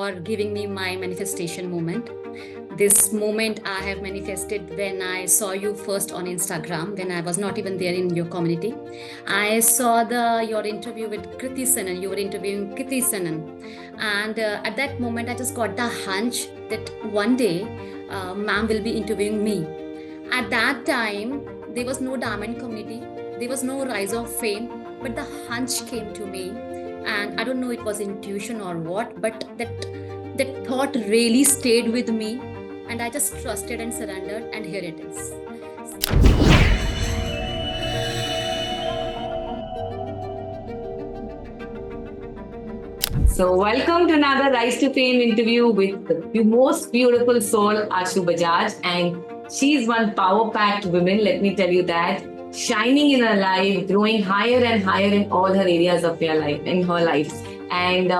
for giving me my manifestation moment. This moment I have manifested when I saw you first on Instagram, when I was not even there in your community. I saw your interview with Kriti Sanan. You were interviewing Kriti Sanan, and at that moment I just got the hunch that one day ma'am will be interviewing me. At that time, there was no diamond community, there was no rise of fame, but the hunch came to me, and I don't know it was intuition or what, but that thought really stayed with me, and I just trusted and surrendered, and here it is. So, welcome to another Rise to Fame interview with the most beautiful soul, Ashu Bajaj. And she's one power packed woman, let me tell you that. Shining in her life, growing higher and higher in all her areas of her life, And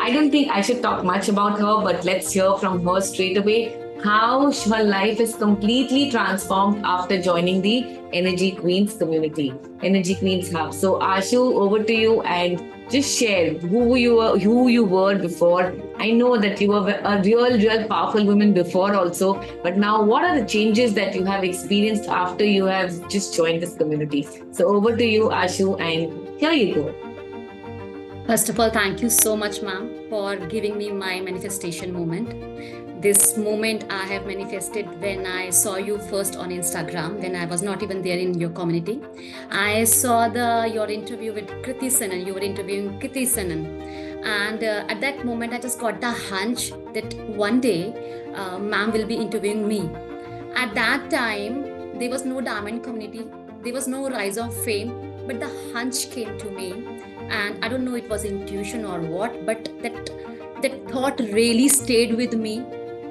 I don't think I should talk much about her, but let's hear from her straight away how her life is completely transformed after joining the Energy Queens community, Energy Queens Hub. So, Ashu, over to you and just share who you were before. I know that you were a real powerful woman before also, but now what are the changes that you have experienced after you have just joined this community? So over to you, Ashu, and here you go. First of all, thank you so much, ma'am, for giving me my manifestation moment. This moment I have manifested when I saw you first on Instagram, when I was not even there in your community. I saw your interview with Kriti Sanan. You were interviewing Kriti Sanan. And at that moment, I just got the hunch that one day ma'am will be interviewing me. At that time, there was no diamond community, there was no rise of fame, but the hunch came to me. And I don't know it was intuition or what, but that thought really stayed with me,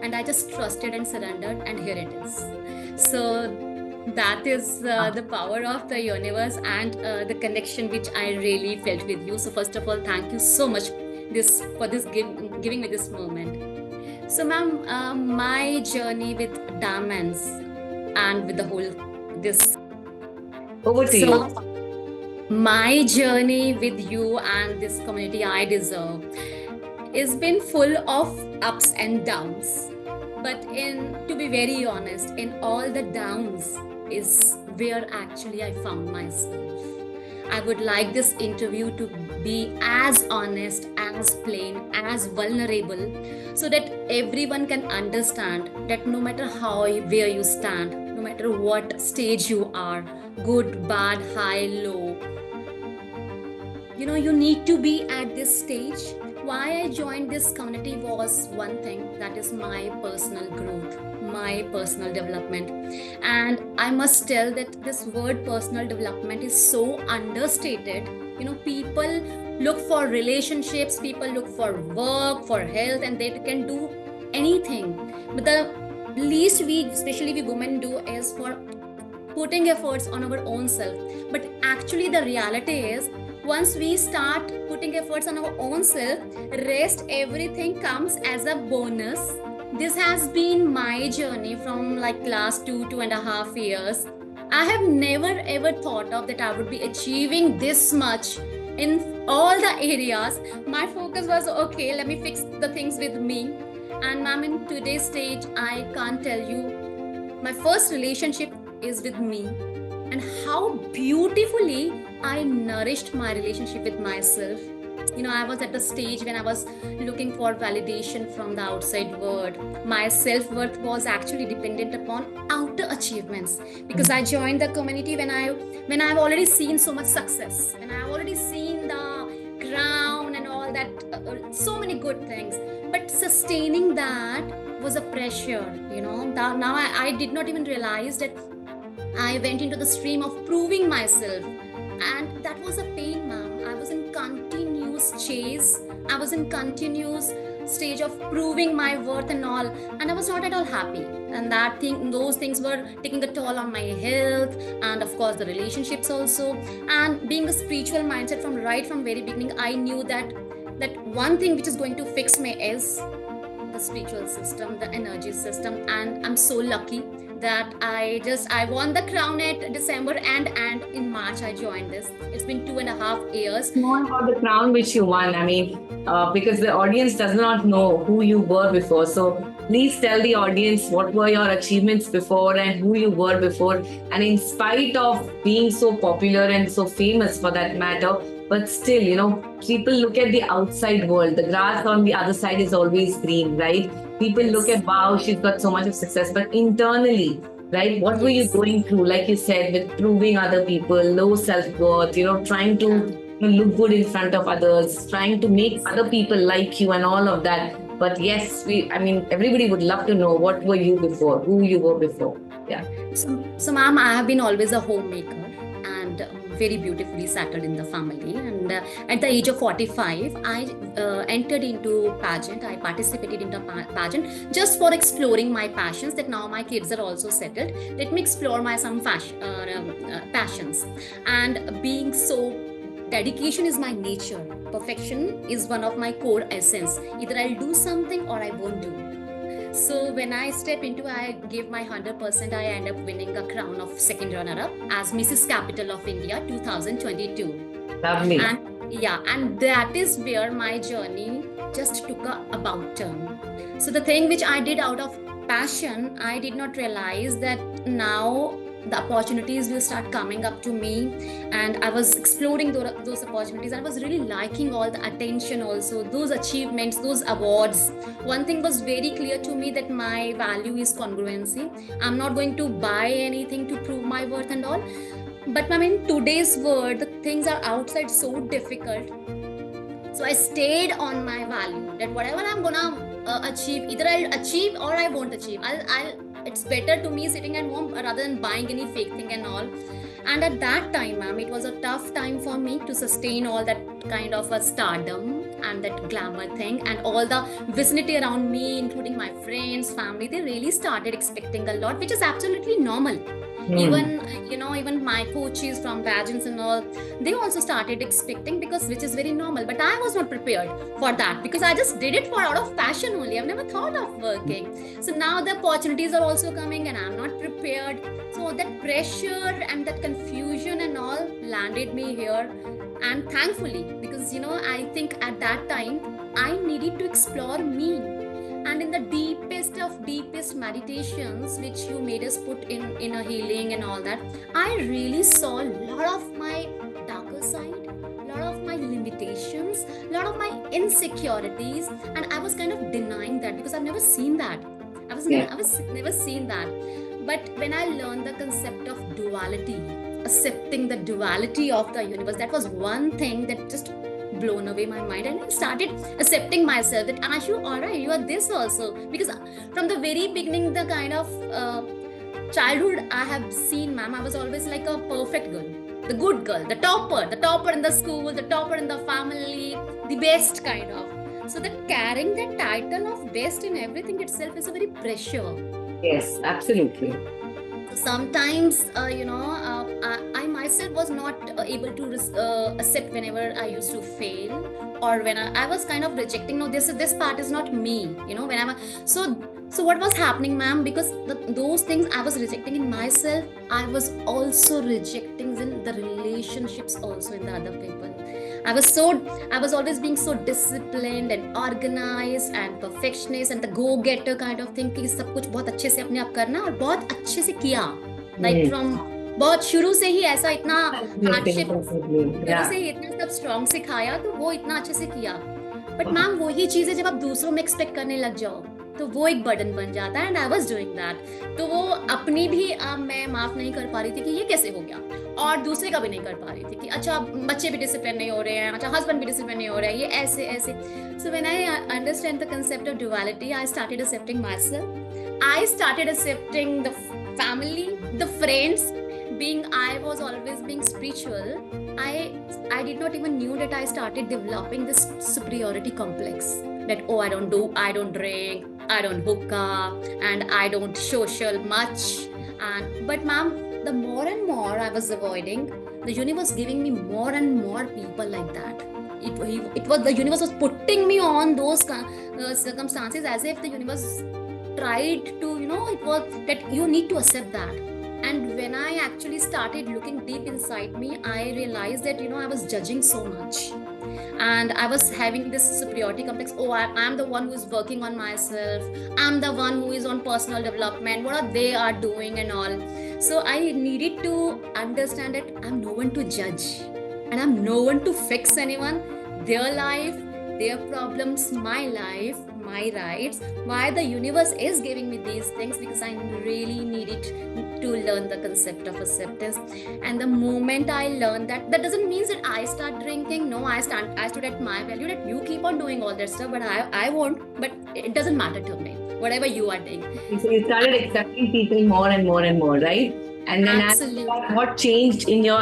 and I just trusted and surrendered, and here it is. So that is the power of the universe and the connection which I really felt with you. So first of all, thank you so much for giving me this moment. So ma'am, my journey with diamonds and with the whole this. Over to you. My journey with you and this community I deserve has been full of ups and downs. But to be very honest, in all the downs is where actually I found myself. I would like this interview to be as honest, as plain, as vulnerable, so that everyone can understand that no matter where you stand, no matter what stage you are, good, bad, high, low, you need to be at this stage. Why I joined this community was one thing, that is my personal growth, my personal development. And I must tell that this word personal development is so understated. People look for relationships, people look for work, for health, and they can do anything. But the least especially we women do is for putting efforts on our own self. But actually the reality is, once we start putting efforts on our own self, rest everything comes as a bonus. This has been my journey from last 2.5 years. I have never ever thought of that I would be achieving this much in all the areas. My focus was, okay, let me fix the things with me. And ma'am, in today's stage, I can't tell you, my first relationship is with me, and how beautifully I nourished my relationship with myself. I was at the stage when I was looking for validation from the outside world. My self-worth was actually dependent upon outer achievements, because I joined the community when I've already seen so much success, when I've already seen the crown and all that, so many good things. But sustaining that was a pressure. Now I did not even realize that I went into the stream of proving myself, and that was a pain, ma'am. I was in continuous chase. I was in continuous stage of proving my worth and all, and I was not at all happy. And those things were taking a toll on my health, and of course the relationships also. And being a spiritual mindset from very beginning, I knew that one thing which is going to fix me is the spiritual system, the energy system, and I'm so lucky that I won the crown at December and in March I joined this. It's been 2.5 years. More about the crown which you won. I mean, because the audience does not know who you were before. So please tell the audience what were your achievements before and who you were before. And in spite of being so popular and so famous for that matter, but still, people look at the outside world. The grass on the other side is always green, right? People look at, wow, she's got so much of success. But internally, right, what were you going through, like you said, with proving other people, low self-worth, trying to look good in front of others, trying to make other people like you and all of that. But yes, everybody would love to know what were you before, who you were before. Yeah. So ma'am, I have been always a homemaker and very beautifully settled in the family. And at the age of 45, I entered into pageant. I participated in the pageant just for exploring my passions. That now my kids are also settled. Let me explore my some passions. And being so dedication is my nature. Perfection is one of my core essence. Either I'll do something or I won't do. So when I step into, I give my 100%, I end up winning a crown of second runner-up as Mrs. Capital of India 2022. Lovely. And that is where my journey just took a about turn. So the thing which I did out of passion, I did not realize that now the opportunities will start coming up to me, and I was exploring those opportunities. I was really liking all the attention also, those achievements, those awards. One thing was very clear to me, that my value is congruency. I'm not going to buy anything to prove my worth and all. But in today's world, the things are outside so difficult. So I stayed on my value, that whatever I'm gonna achieve, either I'll achieve or I won't achieve. It's better to me sitting at home rather than buying any fake thing and all. And at that time, ma'am, it was a tough time for me to sustain all that kind of a stardom and that glamour thing, and all the vicinity around me, including my friends, family, they really started expecting a lot, which is absolutely normal. Even my coaches from pageants and all, they also started expecting, which is very normal. But I was not prepared for that, because I just did it out of passion only. I've never thought of working. So now the opportunities are also coming and I'm not prepared. So that pressure and that confusion and all landed me here. And thankfully, because I think at that time I needed to explore me. And in the deepest of deepest meditations which you made us put in a healing and all that, I really saw a lot of my darker side, a lot of my limitations, a lot of my insecurities, and I was kind of denying that because I've never seen that. I was never seen that. But when I learned the concept of duality, accepting the duality of the universe, that was one thing that just blown away my mind, and I started accepting myself that Ashu, alright, you are this also. Because from the very beginning, the kind of childhood I have seen, ma'am, I was always like a perfect girl, the good girl, the topper in the school, the topper in the family, the best kind of. So that carrying that title of best in everything itself is a very pressure. Yes, absolutely. Sometimes, I myself was not able to accept whenever I used to fail, or when I was kind of rejecting, no, this part is not me, so what was happening, ma'am, because those things I was rejecting in myself, I was also rejecting in the relationships also in the other people. I was always being so disciplined and organized and perfectionist and the go-getter kind of thing, कि सब कुछ बहुत अच्छे से अपने आप करना और बहुत अच्छे से किया, like from बहुत शुरू से ही ऐसा इतना hardship शुरू से ही इतना सब strong सिखाया, तो वो इतना अच्छे से किया. But मैम वही चीजें जब आप दूसरों में एक्सपेक्ट करने लग जाओ तो वो एक बर्डन बन जाता है. And I was doing that. तो वो अपनी भी मैं माफ नहीं कर पा रही थी कि ये कैसे हो गया, और दूसरे का भी नहीं कर पा रही थी कि अच्छा बच्चे भी डिसिप्लिन नहीं हो रहे हैं, अच्छा हस्बैंड भी डिसिप्लिन नहीं हो रहा है, ये ऐसे ऐसे. So when I understand the concept of duality, I started accepting my self. I started accepting the family, the friends. Being I was always being spiritual, I did not even knew that I started developing this superiority complex, that I don't drink, I don't hook up, and I don't social much. But ma'am, the more and more I was avoiding, the universe giving me more and more people like that. it was the universe was putting me on those circumstances, as if the universe tried to, it was that you need to accept that. And when I actually started looking deep inside me, I realized that, I was judging so much. And I was having this superiority complex. Oh, I'm the one who's working on myself. I'm the one who is on personal development. What are they are doing and all. So I needed to understand that I'm no one to judge. And I'm no one to fix anyone. Their life, their problems, my life, my rights. Why the universe is giving me these things? Because I really needed to learn the concept of acceptance. And the moment I learned that doesn't mean that I start drinking. No, I stood at my value that you keep on doing all that stuff, but I won't. But it doesn't matter to me. Whatever you are doing. So you started accepting people more and more and more, right? And then Absolutely. what changed in your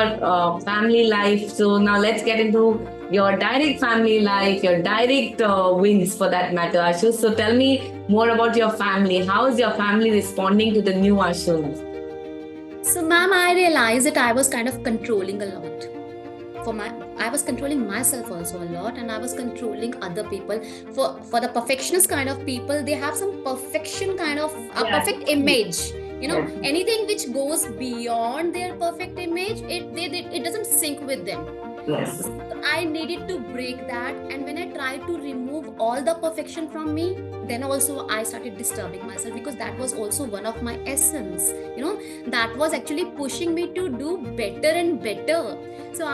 family life? So now let's get into your direct family life, your direct wins for that matter, Ashu. So tell me more about your family. How is your family responding to the new Ashu? So, ma'am, I realized that I was kind of controlling a lot. I was controlling myself also a lot, and I was controlling other people. For the perfectionist kind of people, they have some perfection kind of a perfect image. Anything which goes beyond their perfect image, it doesn't sync with them. Yes. I needed to break that, and when I tried to remove all the perfection from me, then also I started disturbing myself, because that was also one of my essence. That was actually pushing me to do better and better. So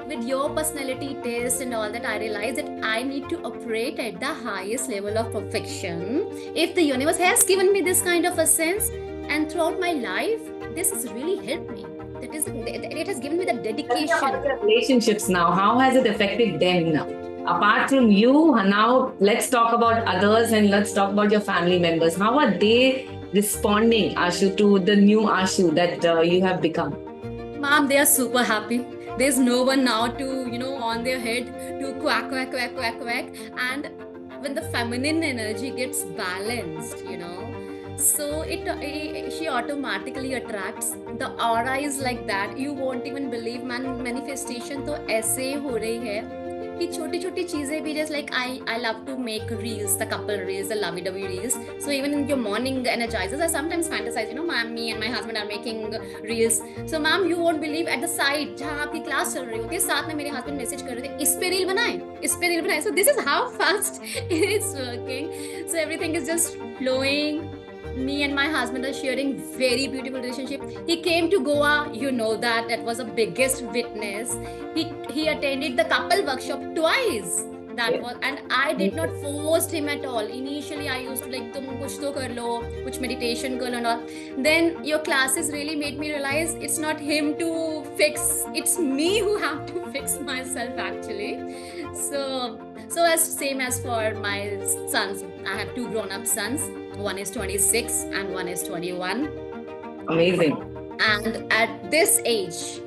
with your personality test and all that, I realized that I need to operate at the highest level of perfection. If the universe has given me this kind of a sense, and throughout my life, this has really helped me. It has given me the dedication. About your relationships now, how has it affected them now? Apart from you, now let's talk about others, and let's talk about your family members. How are they responding, Ashu, to the new Ashu that you have become? Mom, they are super happy. There's no one now to, on their head to quack, quack, quack, quack, quack. And when the feminine energy gets balanced, so she automatically attracts. The aura is like that. You won't even believe, man. Manifestation तो ऐसे हो रही है कि छोटी-छोटी चीजें भी, just like I love to make reels, the couple reels, the lovey-dovey reels. So even in your morning energizers, I sometimes fantasize, me and my husband are making reels. So ma'am, you won't believe, at the side जहाँ आपकी class चल रही होती है, साथ में मेरे husband message कर रहे थे, इस पे रील बनाएं. So this is how fast it's working. So everything is just flowing. Me and my husband are sharing very beautiful relationship. He came to Goa, that was the biggest witness. He attended the couple workshop twice. That was, and I did not force him at all. Initially, I used to like, tum kuch to kar lo, kuch meditation kar lo and all. Then your classes really made me realize it's not him to fix, it's me who have to fix myself actually. So as same as for my sons, I have two grown-up sons. One is 26 and one is 21. Amazing. And at this age,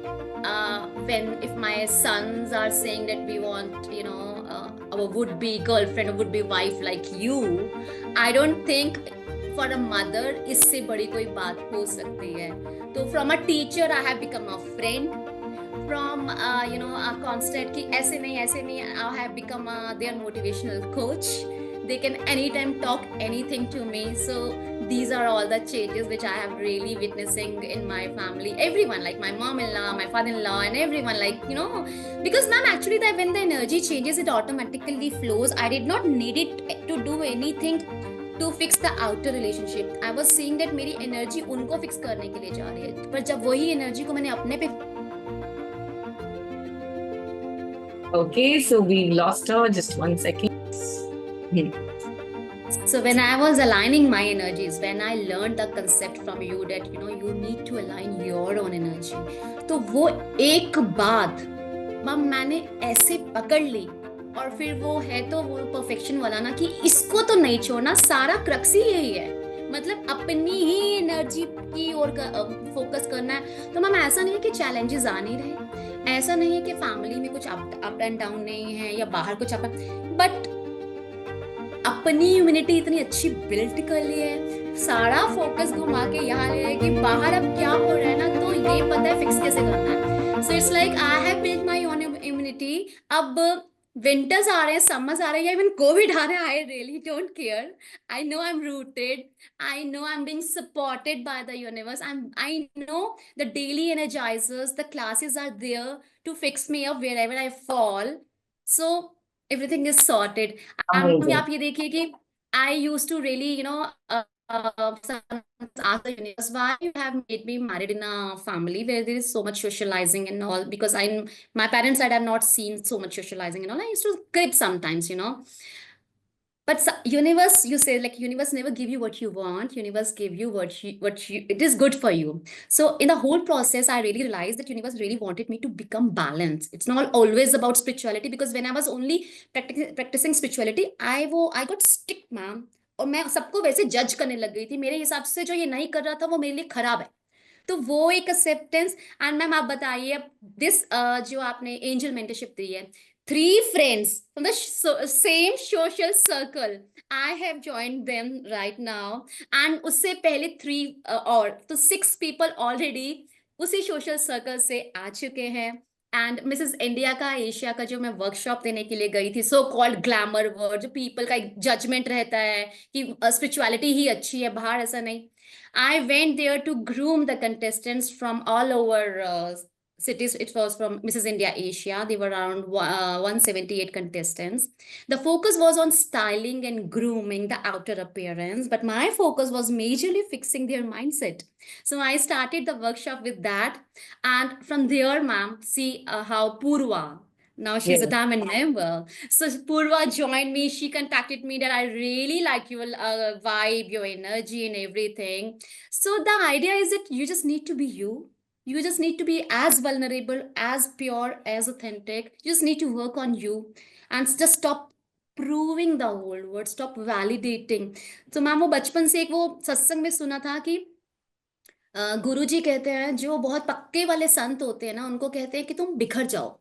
if my sons are saying that we want, our would-be girlfriend or would-be wife like you, I don't think for a mother इससे बड़ी कोई बात हो सकती है. So from a teacher, I have become a friend. From a constant कि ऐसे नहीं, I have become their motivational coach. They can anytime talk anything to me. So these are all the changes which I have really witnessing in my family. Everyone, like my mom-in-law, my father-in-law, and everyone, because ma'am, actually when the energy changes, it automatically flows. I did not need it to do anything to fix the outer relationship. I was seeing that मेरी energy उनको fix करने के लिए जा रही है. पर जब वही energy को मैंने अपने पे Okay, so we lost her. Just 1 second. So when I was aligning my energies, when I learned the concept from you that you need to align your own energy, तो वो एक बात मैंने ऐसे पकड़ ली, और फिर वो है तो वो परफेक्शन वाला ना कि इसको तो नहीं छोड़ना, सारा क्रक्स ही यही है, मतलब अपनी ही एनर्जी की ओर फोकस करना है. तो मैम ऐसा नहीं है कि चैलेंजेस आ नहीं रहे, ऐसा नहीं है कि फैमिली में कुछ अप एंड डाउन नहीं है या बाहर कुछ बट अपनी इम्यूनिटी इतनी अच्छी बिल्ड कर ली है, सारा फोकस घुमा के यहाँ ले कि बाहर अब क्या हो रहा है ना, तो ये पता है फिक्स कैसे करना है. So it's like I have build my own immunity. अब winters आ रहे हैं, summers आ रहे हैं, या even COVID आ रहा है, I really don't care. I know I'm rooted. I know I'm being supported by the universe. I know the daily energizers, the classes are there to fix me up wherever I fall. So everything is sorted. And Amazing. आप ये देखिए कि I used to really, sometimes ask the universe, why you have made me married in a family where there is so much socializing and all, because my parents said I've not seen so much socializing and all. I used to crib sometimes. But universe, you say, like, universe never give you what you want. Universe give you what you it is good for you. So in the whole process, I really realized that universe really wanted me to become balanced. It's not always about spirituality, because when I was only practicing spirituality, I got stick, ma'am. और मैं सबको वैसे जज करने लग गई थी. मेरे हिसाब से जो ये नहीं कर रहा था वो मेरे लिए खराब है. तो वो एक एक्सेप्टेंस. एंड मैम आप बताइए, दिस जो आपने एंजल मेंटरशिप दी है, 3 friends from the same social circle, I have joined them right now. And उससे पहले 3 और तो 6 people already उसी सोशल सर्कल से आ चुके हैं. एंड मिसेस इंडिया का, एशिया का जो मैं वर्कशॉप देने के लिए गई थी, सो कॉल्ड ग्लैमर वर्ड, जो पीपल का एक जजमेंट रहता है कि स्पिरिचुअलिटी ही अच्छी है, बाहर ऐसा नहीं. I went there to groom the contestants from all over cities. It was from Mrs. India Asia. They were around 178 contestants. The focus was on styling and grooming the outer appearance, but my focus was majorly fixing their mindset. So I started the workshop with that. And from there, ma'am, see how Purva, now she's a Yes. diamond member. So Purva joined me. She contacted me that I really like your vibe, your energy, and everything. So the idea is that you just need to be you. You just need to be as vulnerable, as pure, as authentic. You just need to work on you and just stop proving the whole world. Stop validating. So ma'am, वो बचपन से एक वो सत्संग में सुना था कि गुरुजी कहते हैं, जो बहुत पक्के वाले संत होते हैं ना, उनको कहते हैं कि तुम बिखर जाओ.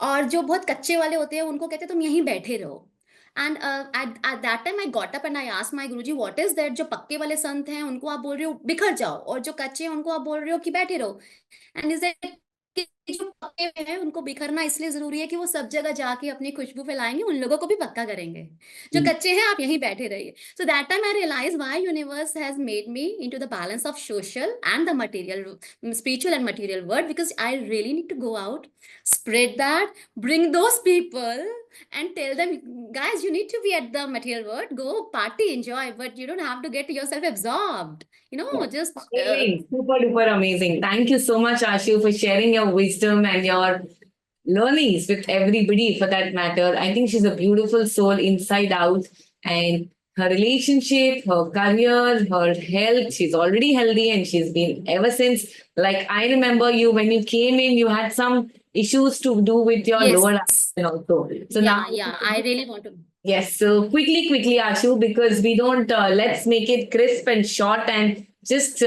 और जो बहुत कच्चे वाले होते हैं उनको कहते हैं तुम यहीं बैठे रहो. And at that time I got up and I asked my Guruji, what is that? जो पक्के वाले संत हैं उनको आप बोल रहे हो बिखर जाओ, और जो कच्चे हैं उनको आप बोल रहे हो कि बैठे रहो. एंड इज दैट कि जो पक्के हुए हैं उनको बिखरना इसलिए जरूरी है कि वो सब जगह जाके अपनी खुशबू फैलाएंगे, उन लोगों को भी पक्का करेंगे. जो कच्चे हैं आप यहीं बैठे रहिए. So that time I realise why universe has made me into the balance of social and the material, spiritual and material world, because I really need to go out, spread that, bring those people, and tell them, guys, you need to be at the material world, go party, enjoy, but you don't have to get yourself absorbed, just Amazing. Super duper amazing. Thank you so much, Ashu, for sharing your wisdom and your learnings with everybody for that matter. I think she's a beautiful soul inside out. And her relationship, her career, her health, she's already healthy and she's been ever since. Like, I remember you when you came in, you had some issues to do with your lower yes, abdomen also. So now, yeah, I really want to. yes. So quickly, Ashu, because we don't, let's make it crisp and short and just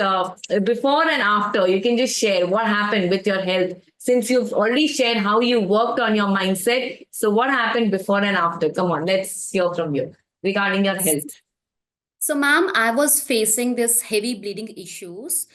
before and after, you can just share what happened with your health. Since you've already shared how you worked on your mindset, so what happened before and after? Come on, let's hear from you regarding your health. So, ma'am, I was facing this heavy bleeding issues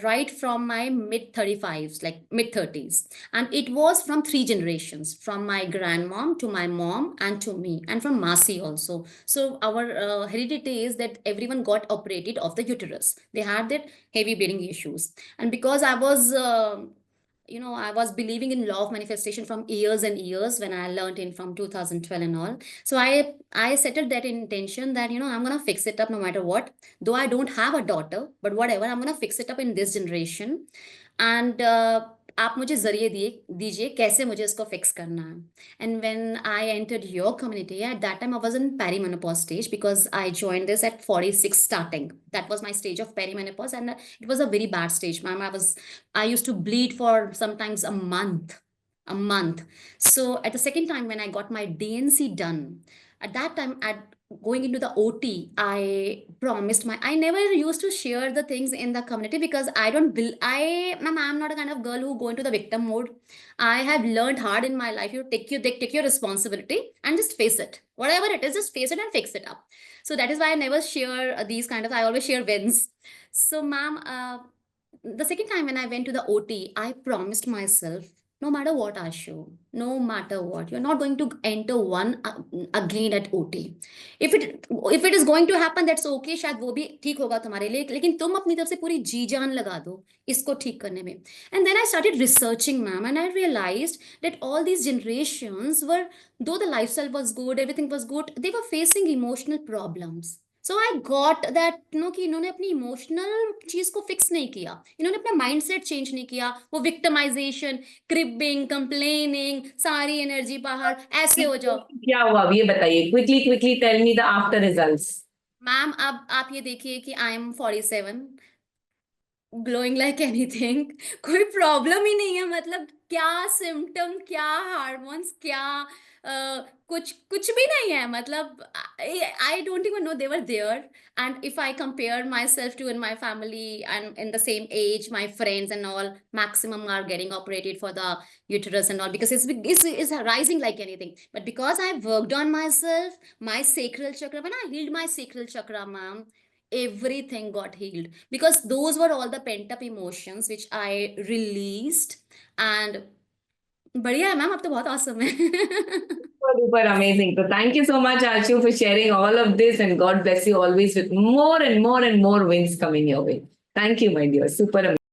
right from my mid 35s, like mid 30s. And it was from 3 generations, from my grandmom to my mom and to me, and from Masi also. So, our heredity is that everyone got operated of the uterus. They had that heavy bleeding issues. And because I was believing in law of manifestation from years and years when I learned in from 2012 and all. So I settled that intention that I'm gonna fix it up no matter what. Though I don't have a daughter, but whatever, I'm gonna fix it up in this generation. And आप मुझे जरिए दीजिए कैसे मुझे इसको fix करना है. And when I entered your community, at that time I was in perimenopause stage, because I joined this at 46 starting. That was my stage of perimenopause, and it was a very bad stage, ma'am. I used to bleed for sometimes a month. So at the second time when I got my DNC done, at that time, at going into the OT, I never used to share the things in the community, because I'm not a kind of girl who go into the victim mode. I have learned hard in my life. You take your responsibility and just face it. Whatever it is, just face it and fix it up. So that is why I never share these kind of, I always share wins. So, ma'am, the second time when I went to the OT, I promised myself no matter what, Ashu, no matter what, you're not going to enter one again at OT. If it is going to happen, that's okay, शायद वो भी ठीक होगा तुम्हारे लिए, लेकिन तुम अपनी तरफ से पूरी जी जान लगा दो इसको ठीक करने में. And then I started researching, ma'am, and I realized that all these generations were, though the lifestyle was good, everything was good, they were facing emotional problems. So I got that know कि इन्होंने अपनी emotional चीज को fix नहीं किया, इन्होंने अपना mindset change नहीं किया. वो विक्टिमाइजेशन, क्रिबिंग, कंप्लेनिंग, सारी एनर्जी बाहर, ऐसे हो जाओ. क्या हुआ अब ये बताइए, quickly quickly tell me the after results. Ma'am अब आप ये देखिए कि I am 47, glowing like anything. कोई प्रॉब्लम ही नहीं है, मतलब क्या सिम्टम, क्या हार्मोन्स, क्या कुछ कुछ भी नहीं है. मतलब I don't even know they were there. And if I compare myself to in my family and in the same age, my friends and all, maximum are getting operated for the uterus and all, because it's rising like anything. But because I worked on myself, my sacral chakra, when I healed my sacral chakra, ma'am, everything got healed, because those were all the pent up emotions which I released. And बढ़िया है ma'am, अब तो बहुत awesome है. Super amazing. So thank you so much, Ashu, for sharing all of this, and God bless you always with more and more and more wins coming your way. Thank you, my dear. Super amazing.